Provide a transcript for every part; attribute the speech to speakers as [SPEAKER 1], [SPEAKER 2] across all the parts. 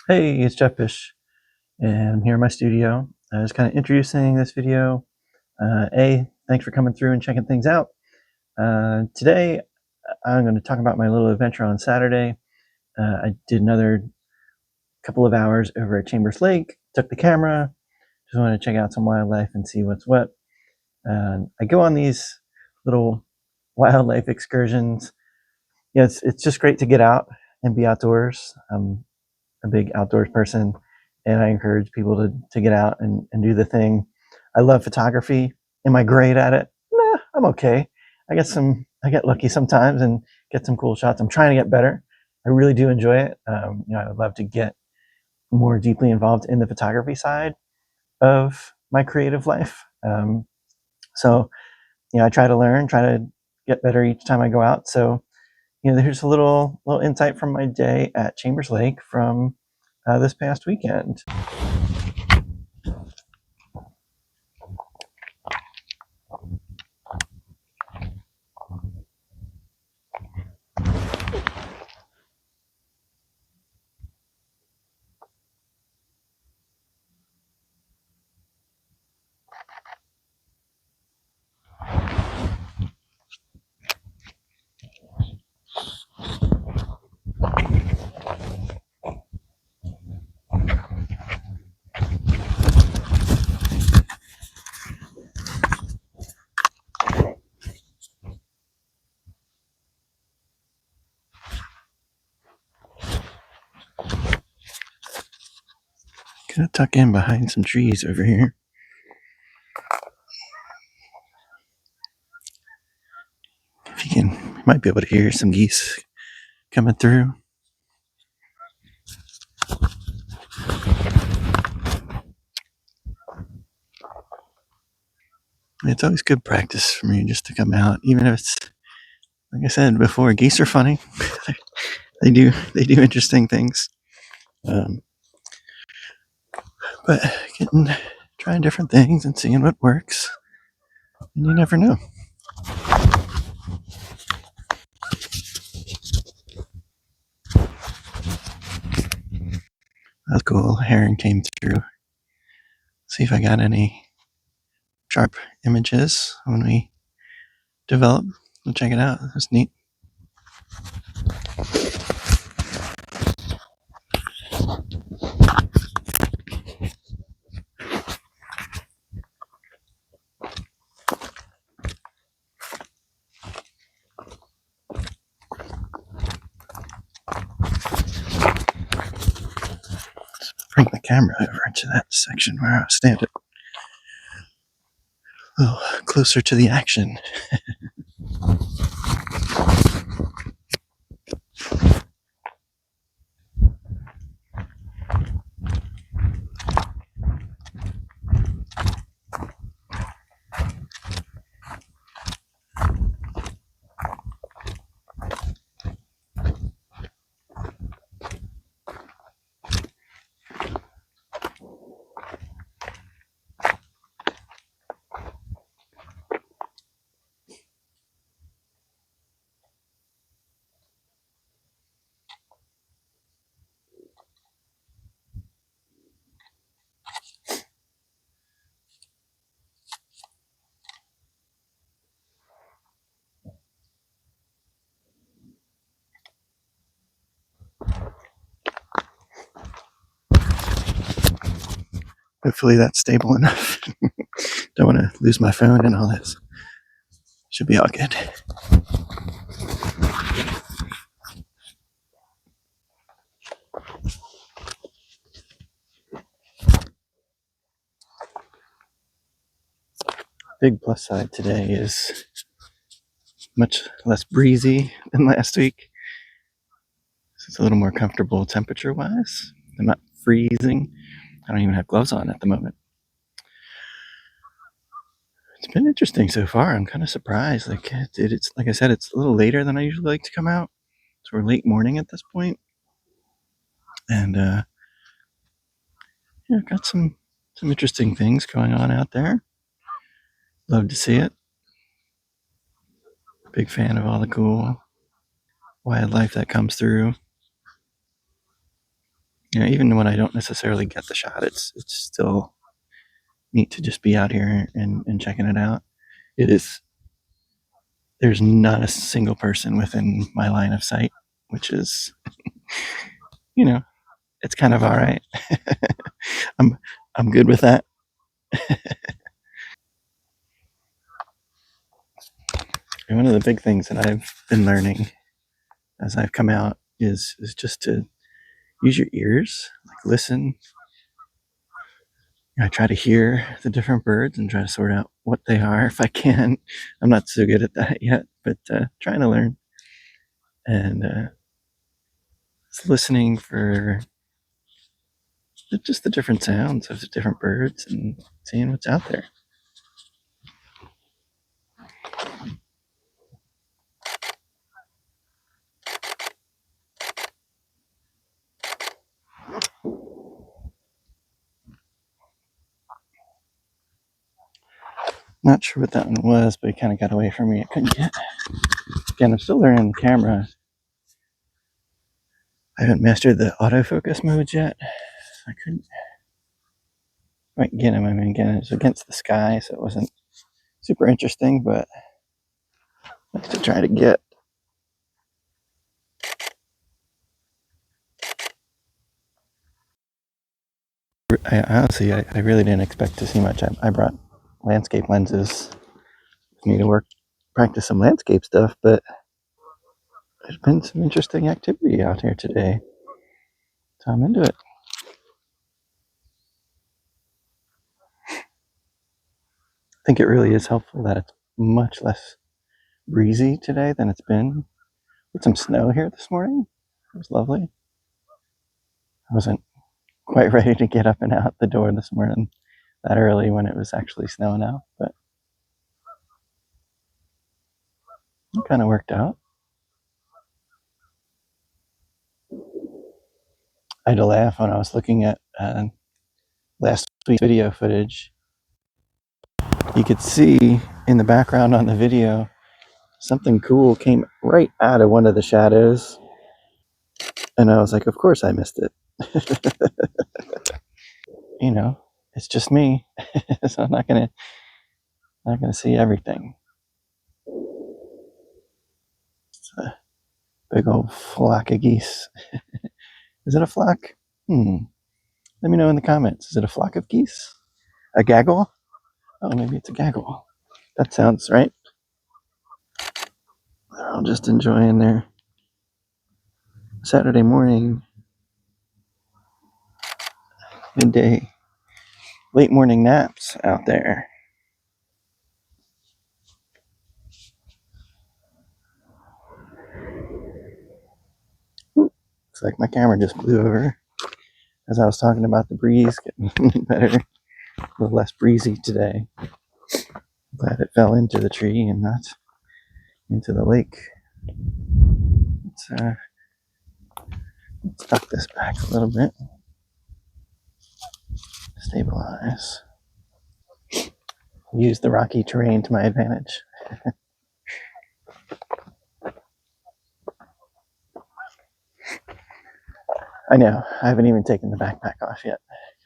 [SPEAKER 1] Hey, it's Jeff Fish, and I'm here in my studio. I was kind of introducing this video. Thanks for coming through and checking things out. Today, I'm going to talk about my little adventure on Saturday. I did another couple of hours over at Chambers Lake, took the camera, just wanted to check out some wildlife and see what's what. I go on these little wildlife excursions. Yeah, it's just great to get out and be outdoors. I'm a big outdoors person, and I encourage people to get out and do the thing. I love photography. Am I great at it? Nah, I'm okay. I get lucky sometimes and get some cool shots. I'm trying to get better. I really do enjoy it. I would love to get more deeply involved in the photography side of my creative life. So, I try to learn, try to get better each time I go out. So, here's a little insight from my day at Chambers Lake from this past weekend. Gonna tuck in behind some trees over here. If you might be able to hear some geese coming through. It's always good practice for me just to come out, even if it's, like I said before, geese are funny. They do interesting things. But trying different things and seeing what works, and you never know. That's cool. Heron came through. See if I got any sharp images when we develop. We'll check it out. That's neat. Bring the camera over to that section where I was standing. A little closer to the action. Hopefully that's stable enough. Don't want to lose my phone and all this. Should be all good. Big plus side today is much less breezy than last week. It's a little more comfortable temperature wise. I'm not freezing. I don't even have gloves on at the moment. It's been interesting so far. I'm kind of surprised. It's like I said, it's a little later than I usually like to come out. So we're late morning at this point, and got some interesting things going on out there. Love to see it. Big fan of all the cool wildlife that comes through. even when I don't necessarily get the shot, it's still neat to just be out here and checking it out. It is. There's not a single person within my line of sight, which is, it's kind of all right. I'm I'm good with that. And one of the big things that I've been learning as I've come out is just to use your ears, like listen. I try to hear the different birds and try to sort out what they are if I can. I'm not so good at that yet, but trying to learn and listening for just the different sounds of the different birds and seeing what's out there. Not sure what that one was, but it kind of got away from me. I couldn't get. Again, I'm still learning the camera. I haven't mastered the autofocus modes yet. I couldn't quite get him. I mean, again, it was against the sky, so it wasn't super interesting, but I like to try to get. I really didn't expect to see much. I brought landscape lenses with me to practice some landscape stuff, but there's been some interesting activity out here today, so I'm into it. I think it really is helpful that it's much less breezy today than it's been. With some snow here this morning. It was lovely. I wasn't quite ready to get up and out the door this morning that early when it was actually snowing out, but it kind of worked out. I had to laugh when I was looking at last week's video footage. You could see in the background on the video something cool came right out of one of the shadows, and I was like, of course I missed it. It's just me, so I'm not gonna see everything. It's a big old flock of geese. Is it a flock? Let me know in the comments. Is it a flock of geese? A gaggle? Oh, maybe it's a gaggle. That sounds right. They're all just enjoying their Saturday morning, midday, late morning naps out there. Ooh, looks like my camera just blew over as I was talking about the breeze getting better, a little less breezy today. Glad it fell into the tree and not into the lake. Let's tuck this back a little bit. Stabilize. Use the rocky terrain to my advantage. I know, I haven't even taken the backpack off yet.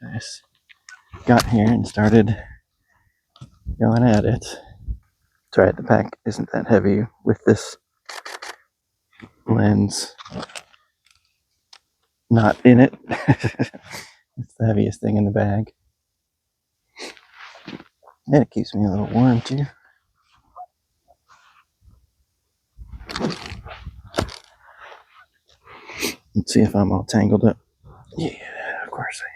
[SPEAKER 1] I just got here and started going at it. That's right, the pack isn't that heavy with this lens not in it. It's the heaviest thing in the bag. And it keeps me a little warm too. Let's see if I'm all tangled up. Yeah, of course I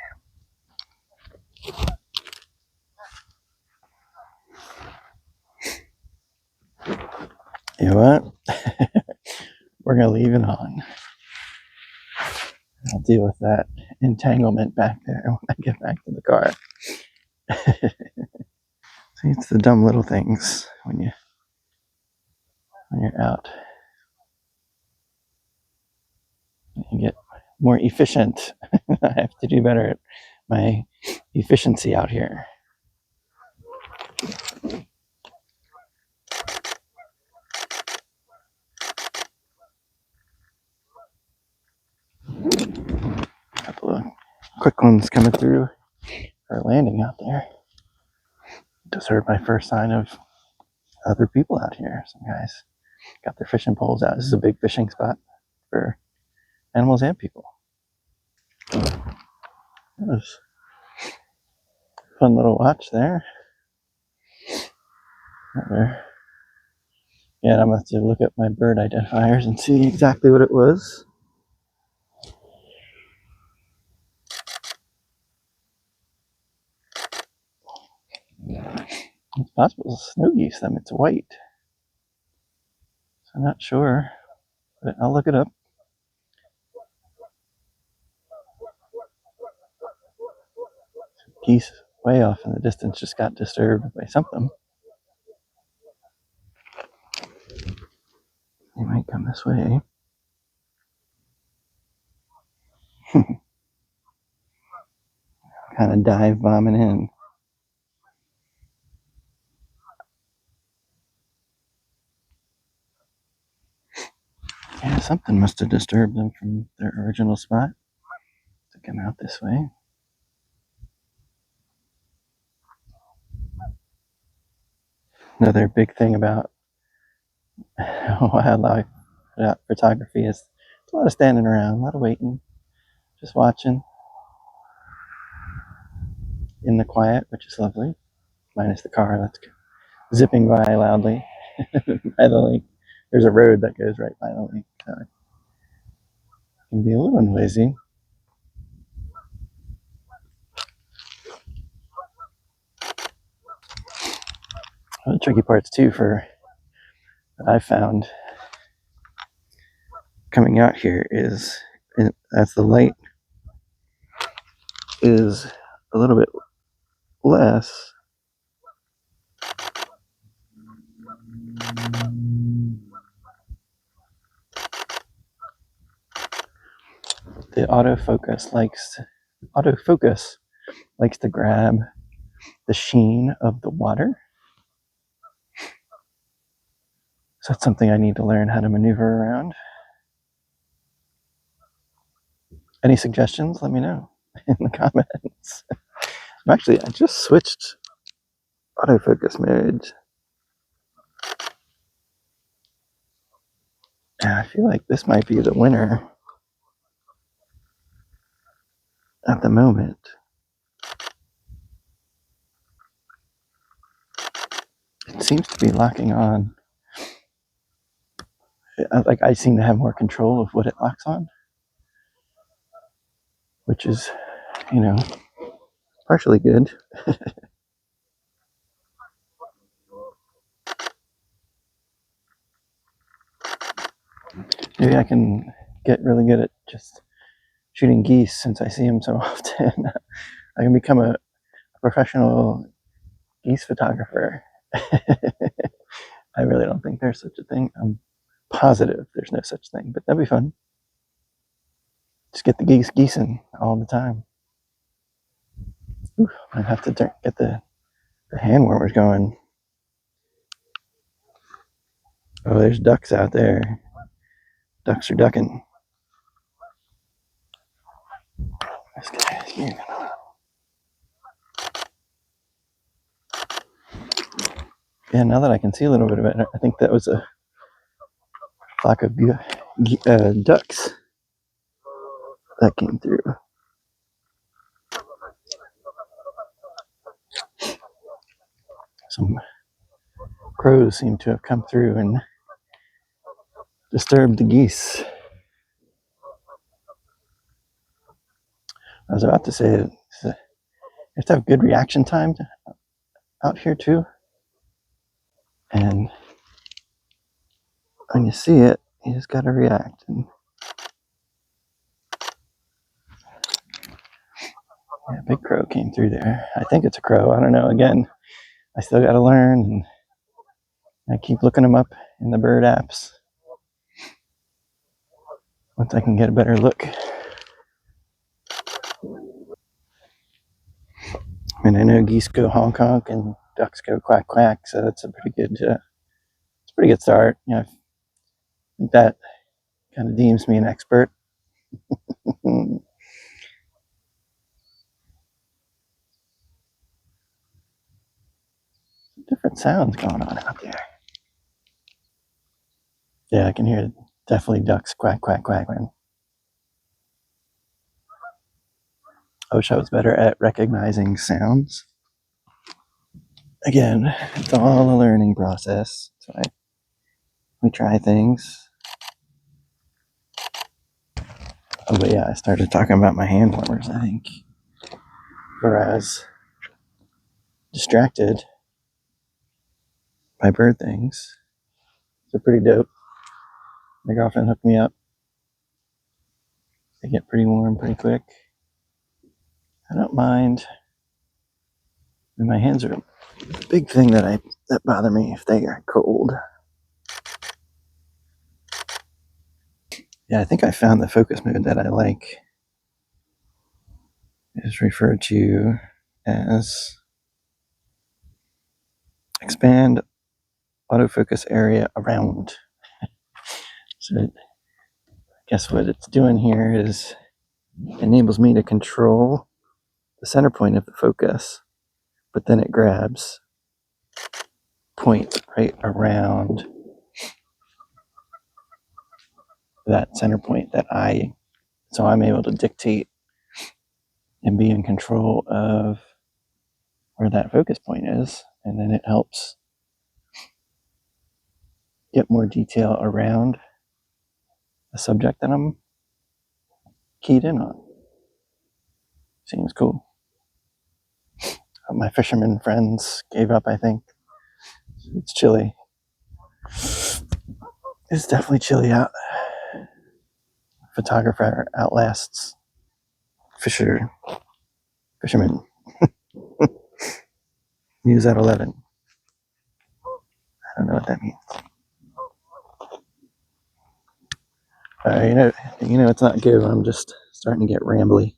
[SPEAKER 1] am. You know what? We're going to leave it on. I'll deal with that entanglement back there when I get back to the car. See, it's the dumb little things when you're out. You get more efficient. I have to do better at my efficiency out here. A couple of quick ones coming through or landing out there. Just heard my first sign of other people out here. Some guys got their fishing poles out. This is a big fishing spot for animals and people. That was a fun little watch there. Yeah, I'm going to have to look up my bird identifiers and see exactly what it was. It's possible it's snow geese, them. It's white. So I'm not sure, but I'll look it up. Geese way off in the distance just got disturbed by something. They might come this way. Kind of dive bombing in. Yeah, something must have disturbed them from their original spot to come out this way. Another big thing about wildlife photography is a lot of standing around, a lot of waiting, just watching in the quiet, which is lovely, minus the car that's zipping by loudly by the lake. There's a road that goes right by the lake, so it can be a little noisy. One of the tricky parts too for that I found coming out here is as the light is a little bit less, the autofocus likes to grab the sheen of the water. So that's something I need to learn how to maneuver around. Any suggestions? Let me know in the comments. Actually, I just switched autofocus modes. And I feel like this might be the winner at the moment. It seems to be locking on. Like I seem to have more control of what it locks on, which is, partially good. Maybe I can get really good at just shooting geese since I see them so often. I can become a professional geese photographer. I really don't think there's such a thing. I'm positive there's no such thing, but that'd be fun. Just get the geesing all the time. Ooh, I have to get the hand warmers going. Oh, there's ducks out there. Ducks are ducking. This guy is here. Yeah, now that I can see a little bit of it, I think that was a flock of ducks that came through. Some crows seem to have come through and disturbed the geese. I was about to say, you have to have good reaction time out here too. And when you see it, you just got to react. And yeah, big crow came through there. I think it's a crow. I don't know. Again, I still got to learn, and I keep looking them up in the bird apps once I can get a better look. I mean, I know geese go honk honk and ducks go quack quack, so that's a pretty good start. I think that kind of deems me an expert. sounds going on out there. Yeah, I can hear definitely ducks quack, quack, quacking. I wish I was better at recognizing sounds. Again, it's all a learning process. So we try things. Oh, but yeah, I started talking about my hand warmers, I think. Whereas distracted by bird things. They're pretty dope. My girlfriend hooked me up. They get pretty warm pretty quick. I don't mind. And my hands are a big thing that bother me if they are cold. Yeah, I think I found the focus mode that I like. Is referred to as expand autofocus area around. So I guess what it's doing here is enables me to control the center point of the focus, but then it grabs point right around that center point so I'm able to dictate and be in control of where that focus point is, and then it helps get more detail around the subject that I'm keyed in on. Seems cool. My fisherman friends gave up, I think. It's chilly. It's definitely chilly out. Photographer outlasts fisherman. News at 11. I don't know what that means. It's not good when I'm just starting to get rambly.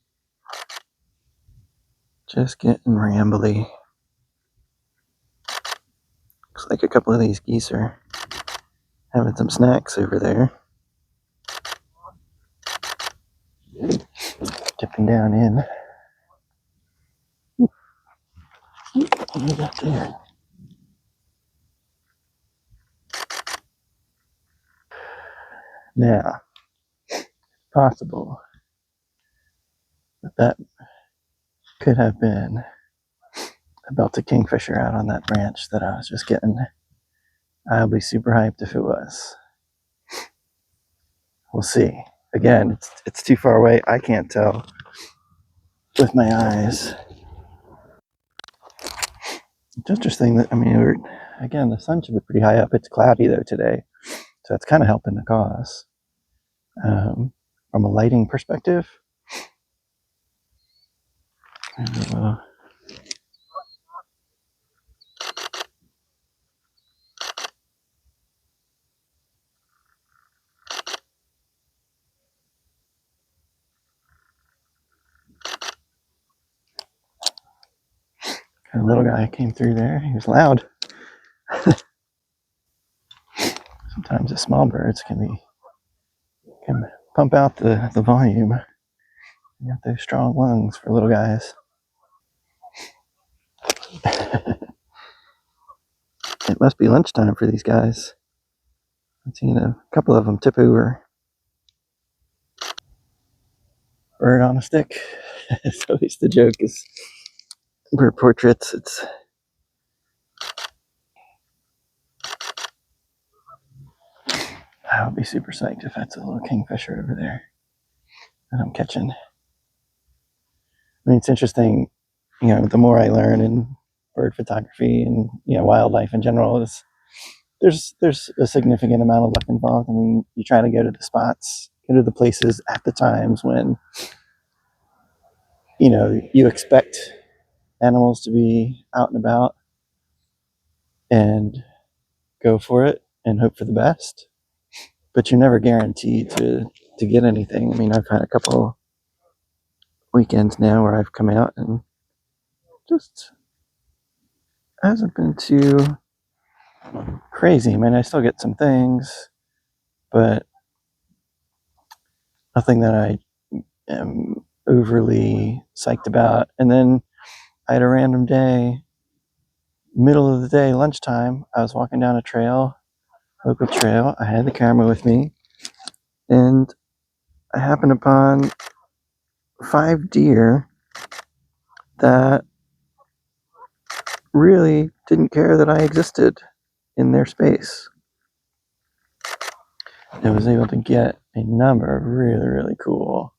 [SPEAKER 1] Just getting rambly. Looks like a couple of these geese are having some snacks over there. Dipping down in. What do we got there? Now, possible that could have been a belted kingfisher out on that branch that I was just getting. I'll be super hyped if it was. We'll see. Again, it's too far away. I can't tell with my eyes. It's interesting that, again, the sun should be pretty high up. It's cloudy though today, so it's kind of helping the cause. From a lighting perspective, got a little guy came through there. He was loud. Sometimes the small birds can pump out the volume. You got those strong lungs for little guys. It must be lunchtime for these guys. I've seen a couple of them tip over. Bird on a stick. It's always the joke is bird portraits. I would be super psyched if that's a little kingfisher over there that I'm catching. It's interesting, the more I learn in bird photography and wildlife in general, is there's a significant amount of luck involved. You try to go to the spots, go to the places at the times when you expect animals to be out and about, and go for it and hope for the best. But you're never guaranteed to get anything. I've had a couple weekends now where I've come out and just hasn't been too crazy. I still get some things, but nothing that I am overly psyched about. And then I had a random day middle of the day, lunchtime, I was walking down a trail, local trail. I had the camera with me, and I happened upon 5 deer that really didn't care that I existed in their space. I was able to get a number of really cool,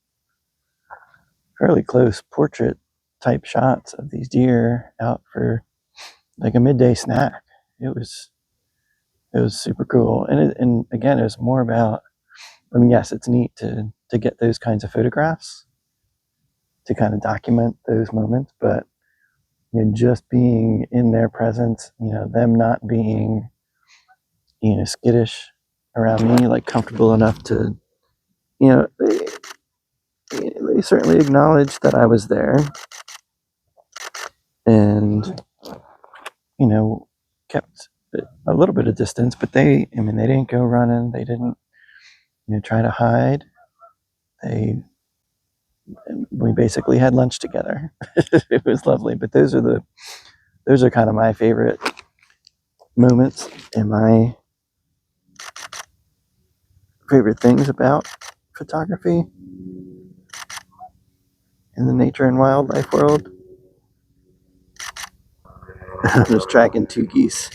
[SPEAKER 1] fairly close portrait type shots of these deer out for like a midday snack. It was super cool, and again, it was more about. I mean, yes, it's neat to get those kinds of photographs to kind of document those moments, but just being in their presence, them not being, skittish around me, like comfortable enough to, they certainly acknowledged that I was there, and kept a little bit of distance, but they didn't go running, they didn't, try to hide. We basically had lunch together. It was lovely, but those are kind of my favorite moments and my favorite things about photography in the nature and wildlife world. I'm just tracking 2 geese.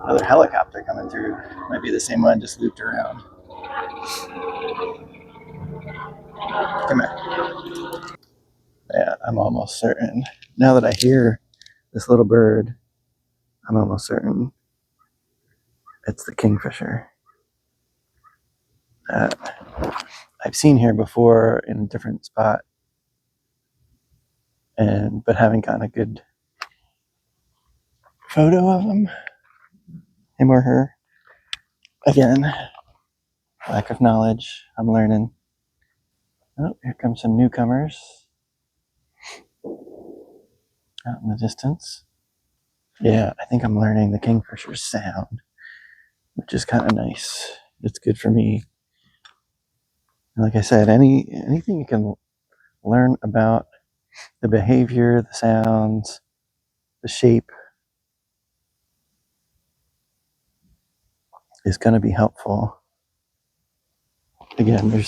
[SPEAKER 1] Another helicopter coming through. Might be the same one, just looped around. Come here. Yeah, I'm almost certain. Now that I hear this little bird, I'm almost certain it's the kingfisher that I've seen here before in a different spot, but haven't gotten a good photo of him or her. Again, lack of knowledge. I'm learning. Oh, here come some newcomers out in the distance. Yeah, I think I'm learning the kingfisher's sound, which is kind of nice. It's good for me. And like I said, anything you can learn about the behavior, the sounds, the shape is going to be helpful. Again, I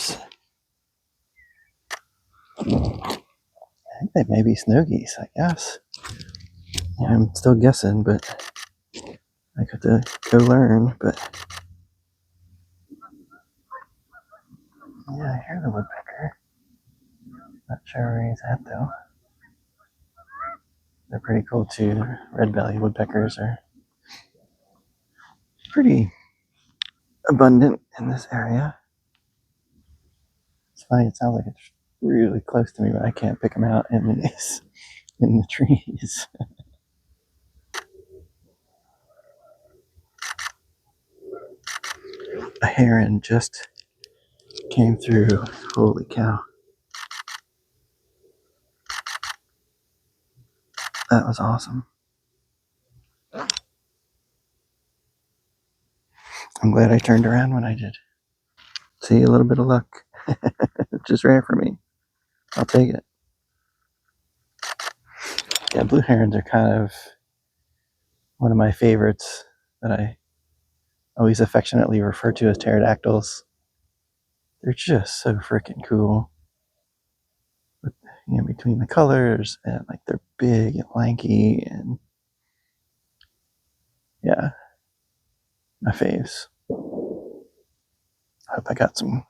[SPEAKER 1] think they may be snow geese, I guess. Yeah, I'm still guessing, but I got to go learn. But yeah, I hear the woodpecker. Not sure where he's at though. They're pretty cool too. Red-bellied woodpeckers are pretty abundant in this area. It's funny, it sounds like it's really close to me, but I can't pick them out in the trees. A heron just came through. Holy cow. That was awesome. I'm glad I turned around when I did. See, a little bit of luck. Just rare for me. I'll take it. Yeah, blue herons are kind of one of my favorites that I always affectionately refer to as pterodactyls. They're just so freaking cool. But, between the colors and like they're big and lanky and yeah, my faves. I hope I got some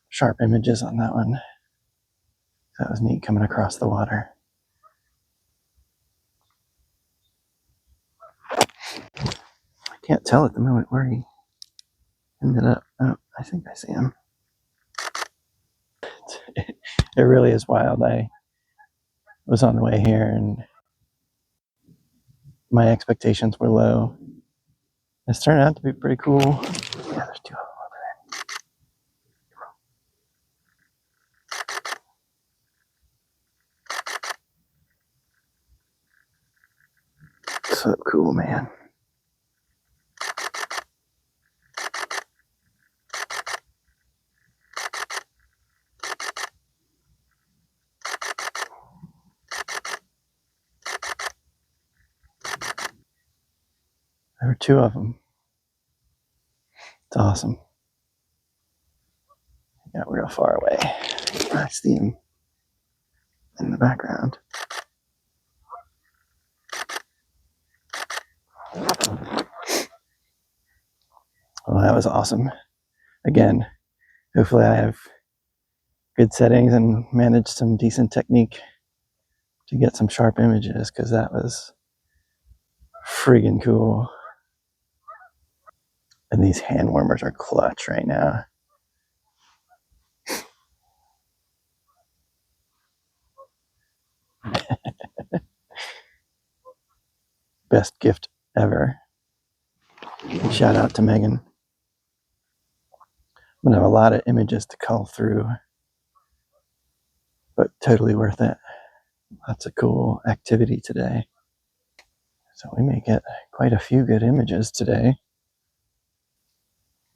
[SPEAKER 1] sharp images on that one. That was neat coming across the water. I can't tell at the moment where he ended up. Oh, I think I see him. It really is wild. I was on the way here and my expectations were low. It's turned out to be pretty cool. Yeah, there's 2 of them over there. So cool, man. There were two of them. It's awesome. Got real far away. I see him in the background. Well, that was awesome. Again, hopefully I have good settings and managed some decent technique to get some sharp images, because that was friggin' cool. And these hand warmers are clutch right now. Best gift ever. Shout out to Megan. I'm gonna have a lot of images to cull through, but totally worth it. Lots of cool activity today. So we may get quite a few good images today.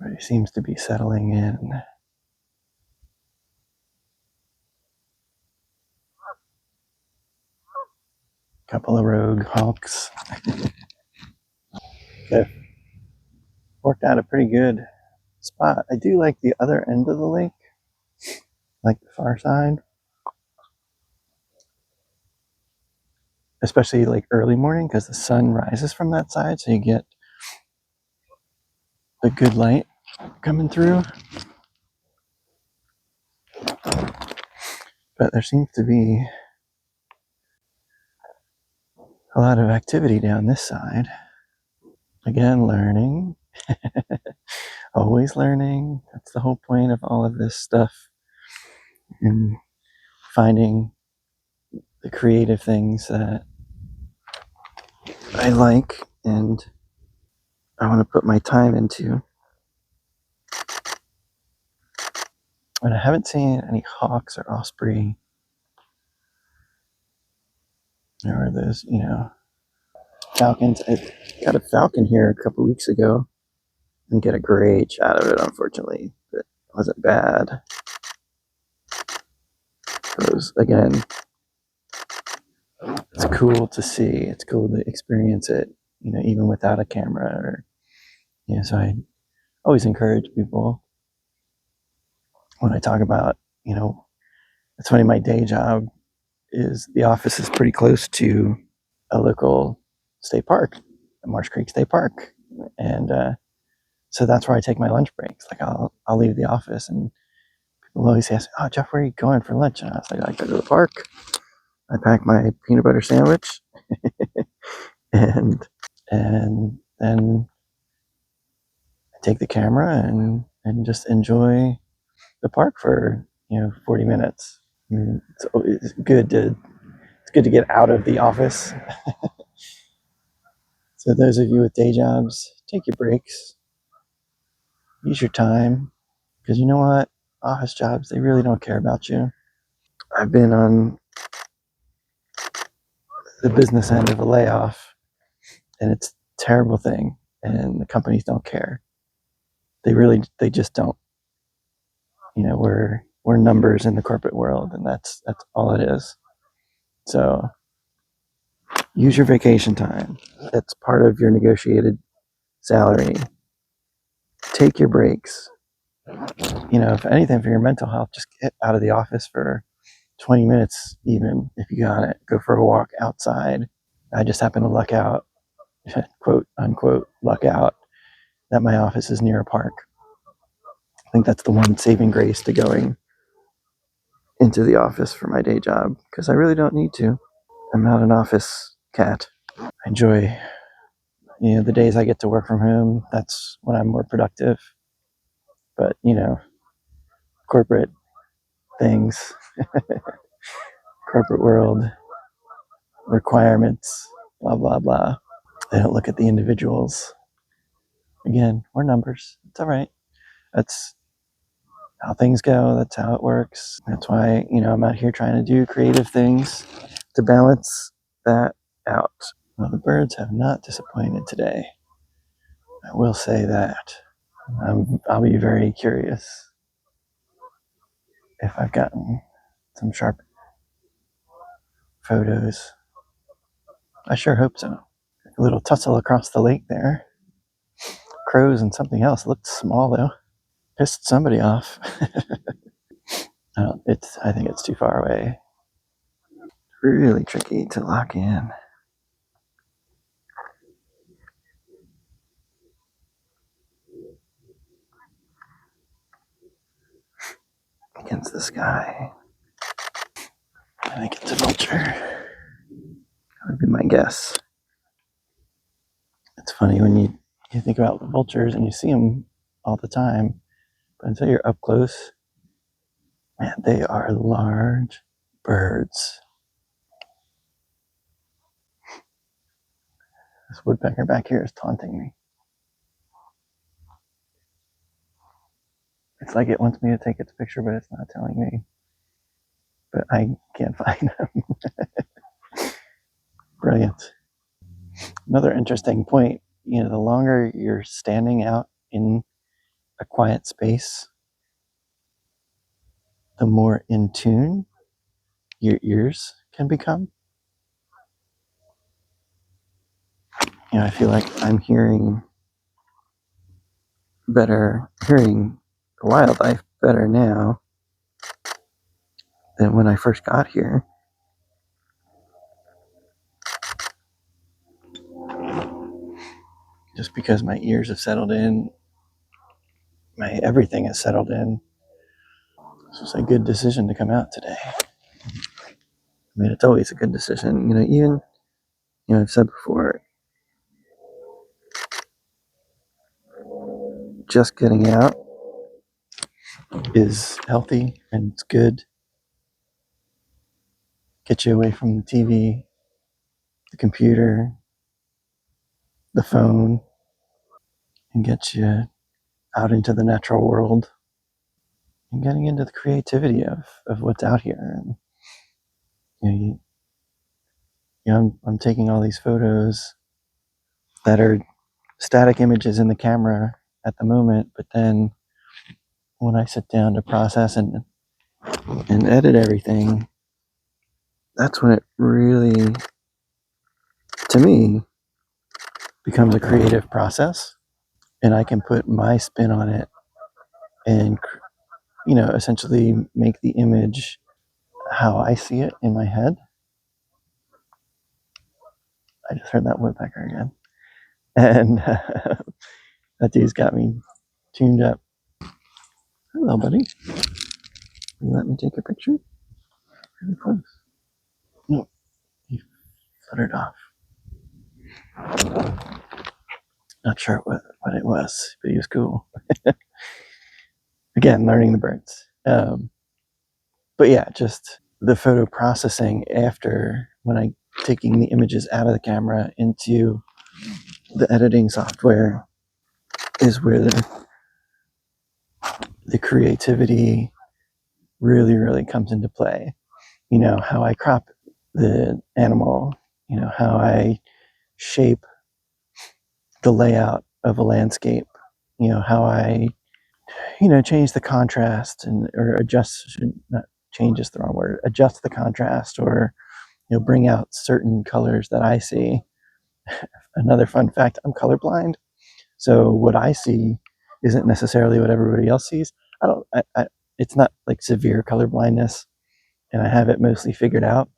[SPEAKER 1] Everybody seems to be settling in. Couple of rogue hawks. Okay. Worked out a pretty good spot. I do like the other end of the lake, like the far side, especially like early morning, because the sun rises from that side, so you get the good light coming through. But there seems to be a lot of activity down this side. Again, learning. Always learning. That's the whole point of all of this stuff. And finding the creative things that I like and I want to put my time into. And I haven't seen any hawks or osprey or those, falcons. I got a falcon here a couple weeks ago and get a great shot of it, unfortunately, but it wasn't bad. Because again, it's cool to see. It's cool to experience it, even without a camera. Or so I always encourage people when I talk about, it's funny. My day job is the office is pretty close to a local state park, Marsh Creek State Park, and so that's where I take my lunch breaks. Like I'll leave the office, and people always ask, "Oh, Jeff, where are you going for lunch?" And I was like, "I go to the park. I pack my peanut butter sandwich, and then I take the camera and just enjoy the park for 40 minutes." I mean, it's good to get out of the office. So those of you with day jobs, take your breaks, use your time, because you know what? Office jobs, they really don't care about you. I've been on the business end of a layoff, and it's a terrible thing, and the companies don't care. They just don't. We're numbers in the corporate world, and that's all it is. So use your vacation time. It's part of your negotiated salary. Take your breaks. If anything, for your mental health, just get out of the office for 20 minutes, even if you got it. Go for a walk outside. I just happen to luck out, quote unquote, luck out, that my office is near a park. I think that's the one saving grace to going into the office for my day job, because I really don't need to. I'm not an office cat. I enjoy, the days I get to work from home. That's when I'm more productive. But, corporate things, corporate world, requirements, blah, blah, blah. They don't look at the individuals. Again, we're numbers. It's all right. That's how things go. That's how it works. That's why, I'm out here trying to do creative things to balance that out. Well, the birds have not disappointed today. I will say that. I'll be very curious if I've gotten some sharp photos. I sure hope so. A little tussle across the lake there. crows and something else. It looked small though. Pissed somebody off. I think it's too far away. Really tricky to lock in. Against the sky. I think it's a vulture. That would be my guess. It's funny when you think about the vultures and you see them all the time, but until you're up close, man, they are large birds. This woodpecker back here is taunting me. It's like it wants me to take its picture, but it's not telling me. But I can't find them. Brilliant. Another interesting point, the longer you're standing out in a quiet space, the more in tune your ears can become. I feel like I'm hearing wildlife better now than when I first got here. Just because my ears have settled in, my everything has settled in. This was a good decision to come out today. I mean, it's always a good decision. Even, I've said before, just getting out is healthy and it's good. Get you away from the TV, the computer, the phone, and get you out into the natural world and getting into the creativity of what's out here. And, I'm taking all these photos that are static images in the camera at the moment, but then when I sit down to process and edit everything, that's when it really, to me, becomes a creative process, and I can put my spin on it and essentially make the image how I see it in my head. I just heard that woodpecker again, and that dude's got me tuned up. Hello, buddy. Will you let me take a picture? Really close. No, he fluttered off. Not sure what it was, but he was cool. Again, learning the birds. But yeah, just the photo processing after when I'm taking the images out of the camera into the editing software is where the creativity really, really comes into play. How I crop the animal, how I shape the layout of a landscape, how I, change the contrast or adjust, not change is the wrong word, adjust the contrast or, bring out certain colors that I see. Another fun fact, I'm colorblind. So what I see isn't necessarily what everybody else sees. It's not like severe color blindness, and I have it mostly figured out.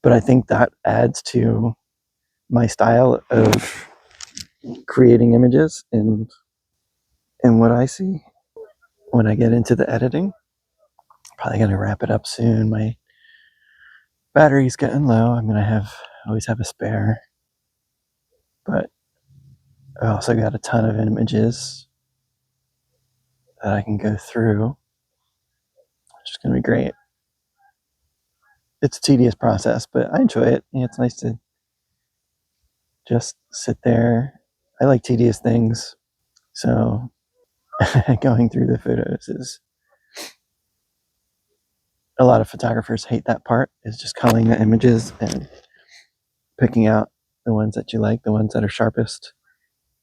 [SPEAKER 1] But I think that adds to my style of creating images and what I see when I get into the editing. Probably gonna wrap it up soon. My battery's getting low. I'm gonna always have a spare, but I also got a ton of images that I can go through, which is gonna be great. It's a tedious process, but I enjoy it. It's nice to just sit there. I like tedious things, so going through the photos is, a lot of photographers hate that part, is just culling the images and picking out the ones that you like, the ones that are sharpest.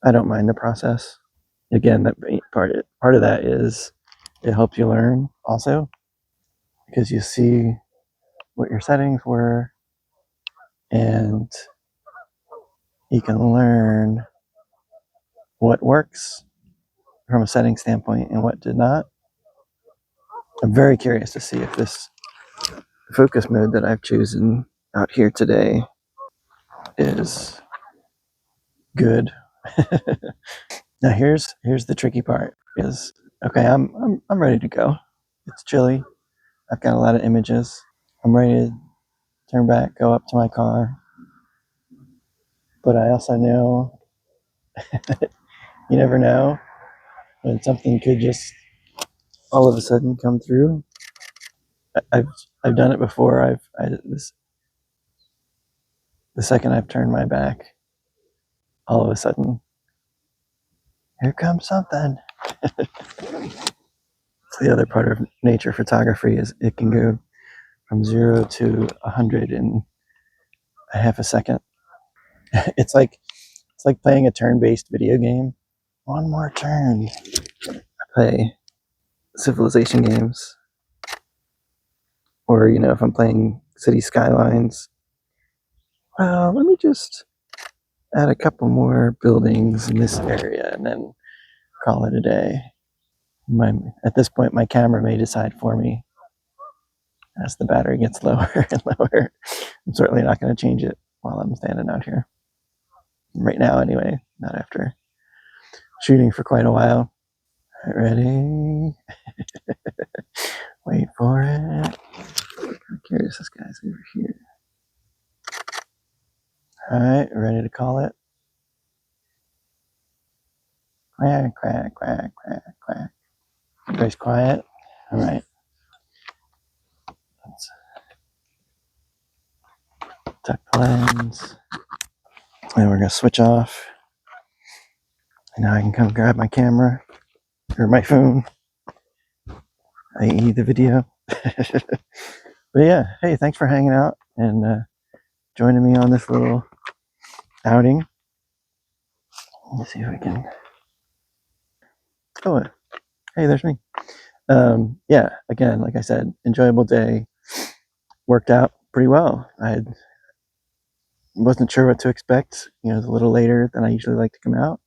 [SPEAKER 1] I don't mind the process. Again, that part of that is it helps you learn also, because you see what your settings were and you can learn what works from a setting standpoint and what did not. I'm very curious to see if this focus mode that I've chosen out here today is good. Now here's the tricky part is, okay, I'm ready to go. It's chilly. I've got a lot of images. I'm ready to turn back, go up to my car. But I also know you never know when something could just all of a sudden come through. I've done it before. The second I've turned my back, all of a sudden, here comes something. The other part of nature photography is it can go from 0 to 100 in a half a second. It's like playing a turn-based video game. One more turn. I play civilization games, or if I'm playing City Skylines, well, let me just add a couple more buildings in this area and then call it a day. At this point, my camera may decide for me as the battery gets lower and lower. I'm certainly not going to change it while I'm standing out here. Right now, anyway, not after shooting for quite a while. All right, ready? Wait for it. I'm curious, this guy's over here. All right, ready to call it? Quack, quack, quack, quack, quack. Everybody's quiet. All right. Let's tuck the lens. And we're going to switch off. And now I can come grab my camera or my phone, i.e. the video. But yeah, hey, thanks for hanging out and joining me on this little outing. Let's see if we can. Oh, hey, there's me. Yeah, again, like I said, enjoyable day. Worked out pretty well. I wasn't sure what to expect. It was a little later than I usually like to come out,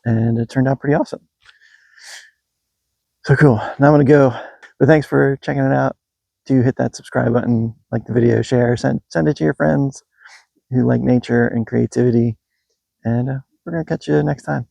[SPEAKER 1] and it turned out pretty awesome. So cool. Now I'm gonna go. But thanks for checking it out. Do hit that subscribe button, like the video, share, send it to your friends who like nature and creativity. And we're gonna catch you next time.